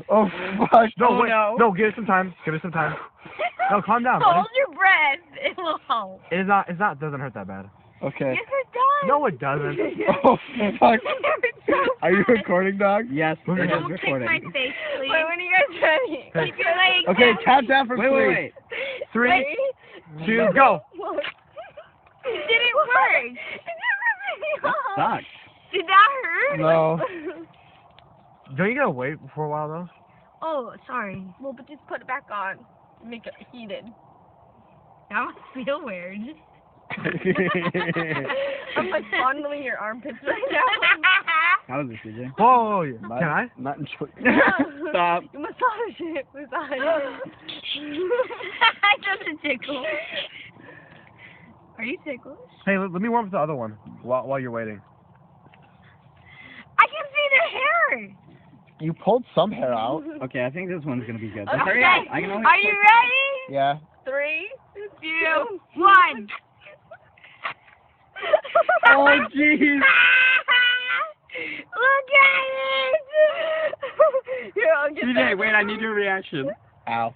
Oh fuck! No, Oh, wait. no. No, give it some time. Give it some time. No, calm down. buddy. Hold your breath. It will help. It is not. It's not. Doesn't hurt that bad. Okay. Yes, it does. No, it doesn't. Oh fuck! It's so Are you fun. recording, dog? Yes, Don't it is Don't kick recording. my face, please. Wait, when are you guys ready? Okay. Keep your legs Okay, down. count down from Wait, three. wait, wait. 3, 2, go. It didn't work. That sucks. Did that hurt? No. Don't you gotta wait for a while though? Oh, sorry. Well, but just put it back on. Make it heated. That must feel weird. I'm like fondling your armpits right now. How is this, CJ? Whoa, yeah. Can I? Not in choice. Stop. Massage it. Massage it. That doesn't tickle. Are you ticklish? Hey, let me warm up the other one while you're waiting. I can see the hair. You pulled some hair out. Okay, I think this one's gonna be good. Okay. Hurry up. I can only Are you ready? Yeah. 3, 2, 1. Oh, jeez. Look at it. Here, I'll get CJ, that. wait, I need your reaction. Ow.